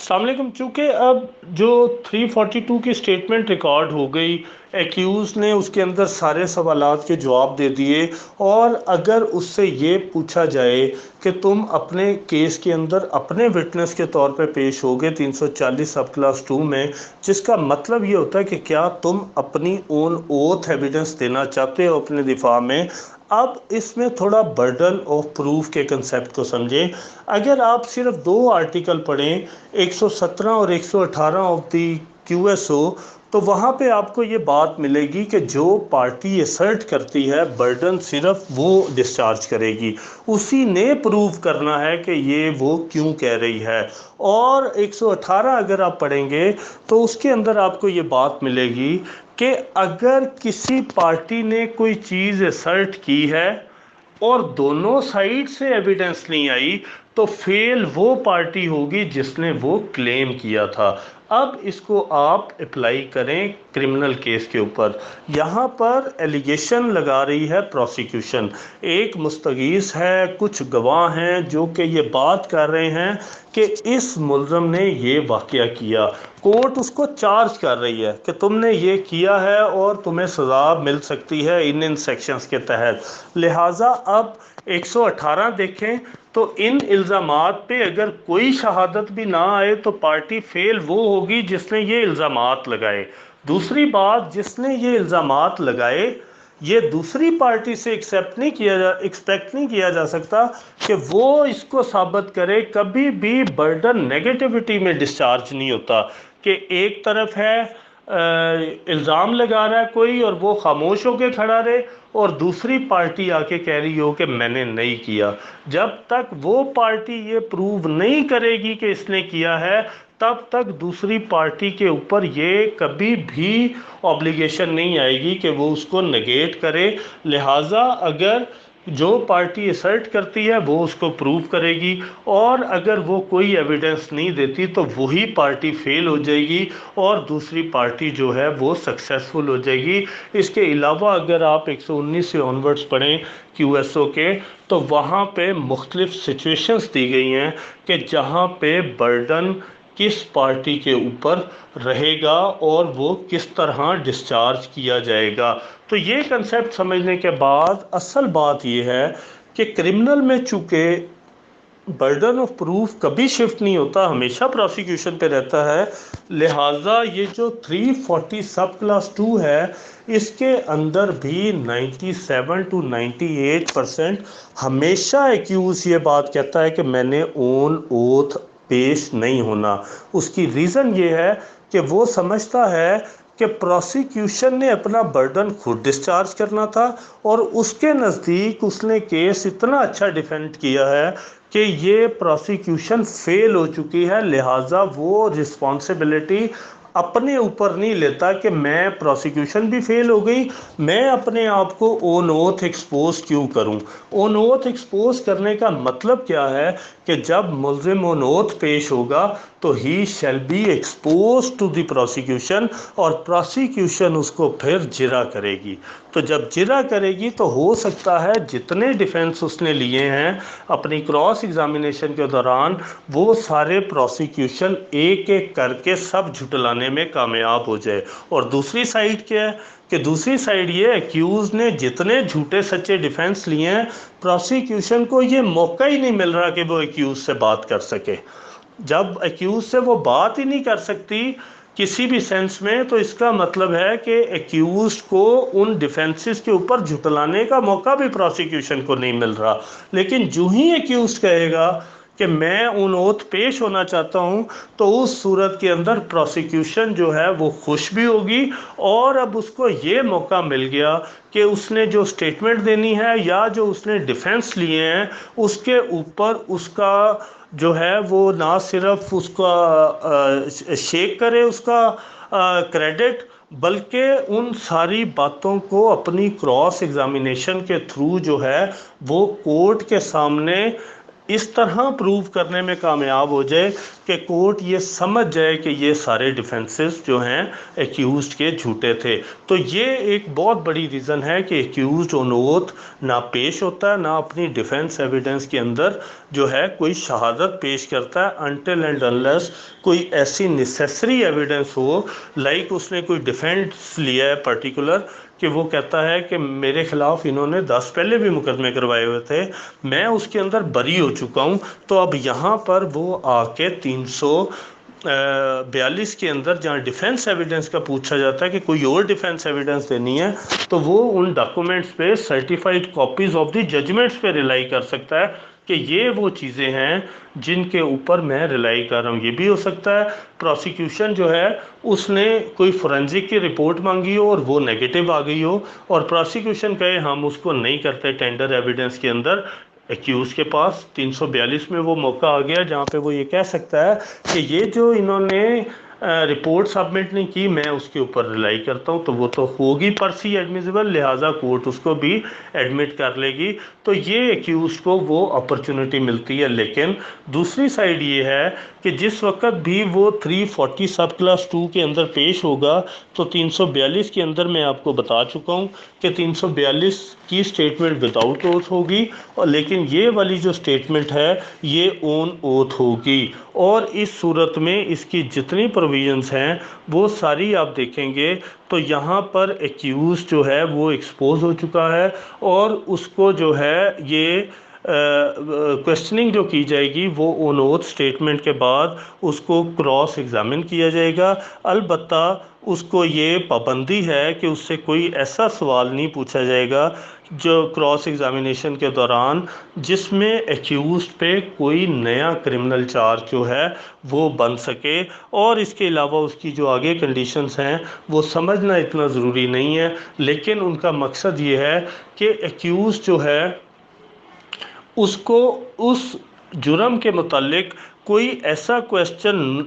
अस्सलाम वालेकुम। चूँकि अब जो 342 की स्टेटमेंट रिकॉर्ड हो गई, एक्यूज़ ने उसके अंदर सारे सवालात के जवाब दे दिए, और अगर उससे ये पूछा जाए कि तुम अपने केस के अंदर अपने विटनेस के तौर पे पेश होगे 340 सब क्लास 2 में, जिसका मतलब ये होता है कि क्या तुम अपनी ओन ओथ एविडेंस देना चाहते हो अपने दिफा में। अब इसमें थोड़ा बर्डन ऑफ प्रूफ के कंसेप्ट को समझें। अगर आप सिर्फ दो आर्टिकल पढ़ें, 117 और 118 ऑफ दी क्यूएसओ, तो वहाँ पे आपको ये बात मिलेगी कि जो पार्टी असर्ट करती है बर्डन सिर्फ वो डिस्चार्ज करेगी, उसी ने प्रूव करना है कि ये वो क्यों कह रही है। और 118 अगर आप पढ़ेंगे तो उसके अंदर आपको ये बात मिलेगी कि अगर किसी पार्टी ने कोई चीज़ असर्ट की है और दोनों साइड से एविडेंस नहीं आई, तो फेल वो पार्टी होगी जिसने वो क्लेम किया था। अब इसको आप अप्लाई करें क्रिमिनल केस के ऊपर। यहाँ पर एलिगेशन लगा रही है प्रोसिक्यूशन, एक मुस्तगीस है, कुछ गवाह हैं जो कि ये बात कर रहे हैं कि इस मुलज़म ने ये वाक़या किया। कोर्ट उसको चार्ज कर रही है कि तुमने ये किया है और तुम्हें सज़ा मिल सकती है इन सेक्शंस के तहत। लिहाजा अब 118 देखें तो इन इल्ज़ामात पे अगर कोई शहादत भी ना आए तो पार्टी फेल वो होगी जिसने ये इल्ज़ामात लगाए। दूसरी बात, जिसने ये इल्ज़ामात लगाए, ये दूसरी पार्टी से एक्सेप्ट नहीं किया जा एक्सपेक्ट नहीं किया जा सकता कि वो इसको साबित करे। कभी भी बर्डन नेगेटिविटी में डिस्चार्ज नहीं होता कि एक तरफ है इल्ज़ाम लगा रहा है कोई और वो खामोश होकर खड़ा रहे, और दूसरी पार्टी आके कह रही हो कि मैंने नहीं किया। जब तक वो पार्टी ये प्रूव नहीं करेगी कि इसने किया है, तब तक दूसरी पार्टी के ऊपर ये कभी भी ऑब्लिगेशन नहीं आएगी कि वो उसको नेगेट करे। लिहाजा अगर जो पार्टी असर्ट करती है वो उसको प्रूव करेगी, और अगर वो कोई एविडेंस नहीं देती तो वही पार्टी फेल हो जाएगी और दूसरी पार्टी जो है वो सक्सेसफुल हो जाएगी। इसके अलावा अगर आप 119 से ऑनवर्ड्स पढ़ें क्यूएसओ के, तो वहाँ पे मुख्तलिफ सिचुएशंस दी गई हैं कि जहाँ पे बर्डन किस पार्टी के ऊपर रहेगा और वो किस तरह डिस्चार्ज किया जाएगा। तो ये कंसेप्ट समझने के बाद असल बात ये है कि क्रिमिनल में चूँकि बर्डन ऑफ प्रूफ कभी शिफ्ट नहीं होता, हमेशा प्रोसिक्यूशन पे रहता है। लिहाजा ये जो 340 सब क्लास 2 है, इसके अंदर भी 97 to 98% हमेशा एक्यूज ये बात कहता है कि मैंने ओन ओथ पेश नहीं होना। उसकी रीज़न ये है कि वो समझता है कि प्रोसिक्यूशन ने अपना बर्डन खुद डिस्चार्ज करना था, और उसके नज़दीक उसने केस इतना अच्छा डिफेंड किया है कि ये प्रोसिक्यूशन फेल हो चुकी है। लिहाजा वो रिस्पॉन्सिबिलिटी अपने ऊपर नहीं लेता कि मैं प्रोसिक्यूशन भी फेल हो गई, मैं अपने आप को ऑन ओथ एक्सपोज क्यों करूं। ऑन ओथ एक्सपोज करने का मतलब क्या है कि जब मुल्जिम ऑन ओथ पेश होगा तो ही shall be expose to the prosecution, और प्रोसिक्यूशन उसको फिर जिरा करेगी। तो जब जिरा करेगी तो हो सकता है जितने डिफेंस उसने लिए हैं अपनी क्रॉस एग्जामिनेशन के दौरान, वो सारे प्रोसिक्यूशन एक एक करके सब झुटलाने में कामयाब हो जाए। और दूसरी साइड क्या है कि दूसरी साइड ये एक्यूज ने जितने झूठे सच्चे डिफेंस लिए हैं, प्रोसिक्यूशन को ये मौका ही नहीं मिल रहा कि वो एक्यूज से बात कर सके। जब एक्यूज से वो बात ही नहीं कर सकती किसी भी सेंस में, तो इसका मतलब है कि एक्यूज को उन डिफेंसेस के ऊपर झुटलाने का मौका भी प्रोसिक्यूशन को नहीं मिल रहा। लेकिन जो ही एक्यूज कहेगा कि मैं उन ओथ पेश होना चाहता हूं, तो उस सूरत के अंदर प्रोसिक्यूशन जो है वो खुश भी होगी, और अब उसको ये मौका मिल गया कि उसने जो स्टेटमेंट देनी है या जो उसने डिफेंस लिए हैं उसके ऊपर उसका जो है वो ना सिर्फ उसका शेक करे उसका क्रेडिट, बल्कि उन सारी बातों को अपनी क्रॉस एग्जामिनेशन के थ्रू जो है वो कोर्ट के सामने اس طرح پروو کرنے میں کامیاب ہو جائے کہ کورٹ یہ سمجھ جائے کہ یہ سارے ڈیفنسز جو ہیں ایکیوزڈ کے جھوٹے تھے. تو یہ ایک بہت بڑی ریزن ہے کہ ایکیوزڈ آن اوتھ نہ پیش ہوتا ہے، نہ اپنی ڈیفنس ایویڈنس کے اندر جو ہے کوئی شہادت پیش کرتا ہے انٹل اینڈ انلیس کوئی ایسی نیسیسری ایویڈنس ہو، لائک اس نے کوئی ڈیفینس لیا ہے پرٹیکولر کہ وہ کہتا ہے کہ میرے خلاف انہوں نے 10 پہلے بھی مقدمے کروائے ہوئے تھے، میں اس کے اندر بری ہو چکا ہوں. تو اب یہاں پر وہ آ کے 342 کے اندر جہاں ڈیفینس ایویڈنس کا پوچھا جاتا ہے کہ کوئی اور ڈیفینس ایویڈنس دینی ہے، تو وہ ان ڈاکومنٹس پہ certified copies of the judgments پہ ریلائی کر سکتا ہے کہ یہ وہ چیزیں ہیں جن کے اوپر میں ریلائی کر رہا ہوں. یہ بھی ہو سکتا ہے پروسیکیوشن جو ہے اس نے کوئی فورینزک کی رپورٹ مانگی ہو اور وہ نیگیٹو آ گئی ہو، اور پروسیکیوشن کہے ہم اس کو نہیں کرتے ٹینڈر ایویڈنس کے اندر. ایکیوز کے پاس 342 میں وہ موقع آ گیا جہاں پہ وہ یہ کہہ سکتا ہے کہ یہ جو انہوں نے رپورٹ سبمٹ نہیں کی میں اس کے اوپر ریلائی کرتا ہوں، تو وہ تو ہوگی پرسی ایڈمیزیبل، لہٰذا کورٹ اس کو بھی ایڈمٹ کر لے گی. تو یہ ایکیوز کو وہ اپرچونٹی ملتی ہے. لیکن دوسری سائڈ یہ ہے کہ جس وقت بھی وہ 340 سب کلاس 2 کے اندر پیش ہوگا تو 342 کے اندر میں آپ کو بتا چکا ہوں کہ 342 کی سٹیٹمنٹ ود آؤٹ اوتھ ہوگی، اور لیکن یہ والی جو سٹیٹمنٹ ہے یہ اون اوتھ ہوگی. اور اس صورت میں اس کی جتنی پروویژنس ہیں وہ ساری آپ دیکھیں گے تو یہاں پر ایکیوز جو ہے وہ ایکسپوز ہو چکا ہے، اور اس کو جو ہے یہ کویسچننگ جو کی جائے گی وہ اون اوتھ سٹیٹمنٹ کے بعد اس کو کراس ایگزامن کیا جائے گا. البتہ اس کو یہ پابندی ہے کہ اس سے کوئی ایسا سوال نہیں پوچھا جائے گا جو کراس ایگزامینیشن کے دوران جس میں ایکیوز پہ کوئی نیا کرمنل چارج جو ہے وہ بن سکے. اور اس کے علاوہ اس کی جو آگے کنڈیشنز ہیں وہ سمجھنا اتنا ضروری نہیں ہے، لیکن ان کا مقصد یہ ہے کہ ایکیوز جو ہے اس کو اس جرم کے متعلق کوئی ایسا کویسچن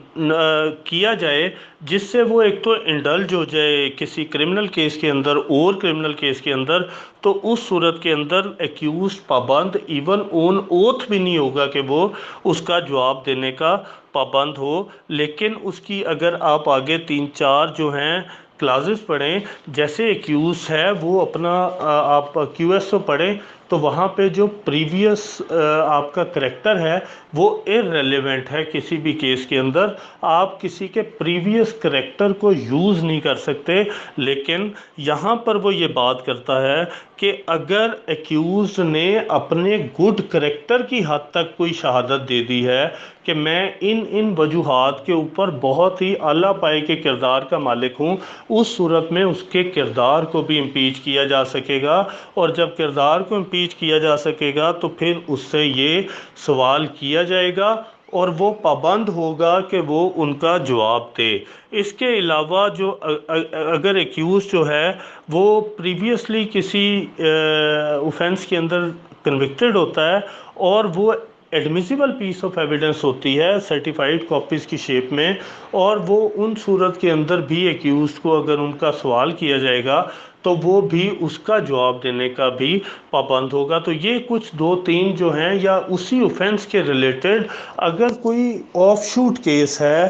کیا جائے جس سے وہ ایک تو انڈلج ہو جائے کسی کرمنل کیس کے اندر اور کرمنل کیس کے اندر. تو اس صورت کے اندر ایکیوز پابند ایون اون اوتھ بھی نہیں ہوگا کہ وہ اس کا جواب دینے کا پابند ہو. لیکن اس کی اگر آپ آگے 3-4 جو ہیں کلازز پڑھیں، جیسے ایکیوز ہے وہ اپنا آپ کیو ایس او پڑھیں تو وہاں پہ جو پریویس آپ کا کریکٹر ہے وہ ارریلیونٹ ہے. کسی بھی کیس کے اندر آپ کسی کے پریویس کریکٹر کو یوز نہیں کر سکتے. لیکن یہاں پر وہ یہ بات کرتا ہے کہ اگر ایکیوز نے اپنے گڈ کریکٹر کی حد تک کوئی شہادت دے دی ہے کہ میں ان وجوہات کے اوپر بہت ہی اعلیٰ پائے کے کردار کا مالک ہوں، اس صورت میں اس کے کردار کو بھی امپیچ کیا جا سکے گا. اور جب کردار کو امپیچ کیا جا سکے گا تو پھر اس سے یہ سوال کیا جائے گا اور وہ پابند ہوگا کہ وہ ان کا جواب دے. اس کے علاوہ جو اگر ایکیوز جو ہے وہ پریویسلی کسی اوفینس کے اندر کنوکٹڈ ہوتا ہے اور وہ ایڈمیسیبل پیس آف ایویڈنس ہوتی ہے سرٹیفائڈ کاپیز کی شیپ میں، اور وہ ان صورت کے اندر بھی ایکیوز کو اگر ان کا سوال کیا جائے گا تو وہ بھی اس کا جواب دینے کا بھی پابند ہوگا. تو یہ کچھ 2-3 جو ہیں یا اسی اوفینس کے ریلیٹڈ اگر کوئی آف شوٹ کیس ہے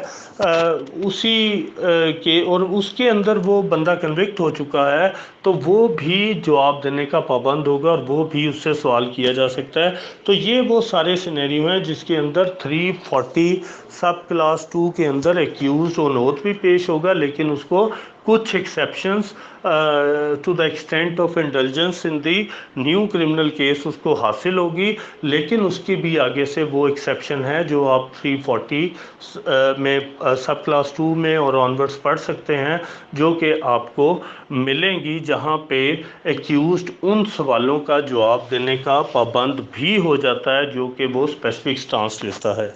اسی کے اور اس کے اندر وہ بندہ کنوکٹ ہو چکا ہے تو وہ بھی جواب دینے کا پابند ہوگا اور وہ بھی اس سے سوال کیا جا سکتا ہے. تو یہ وہ سارے سینیریو ہیں جس کے اندر 340 سب کلاس 2 کے اندر ایکیوز آن اوتھ بھی پیش ہوگا، لیکن اس کو کچھ exceptions to the extent of indulgence in the new criminal case اس کو حاصل ہوگی. لیکن اس کی بھی آگے سے وہ ایکسیپشن ہے جو آپ 340 میں سب کلاس 2 میں اور آنورڈس پڑھ سکتے ہیں، جو کہ آپ کو ملیں گی جہاں پہ ایکیوزڈ ان سوالوں کا جواب دینے کا پابند بھی ہو جاتا ہے جو کہ وہ اسپیسیفک سٹانس لیتا ہے.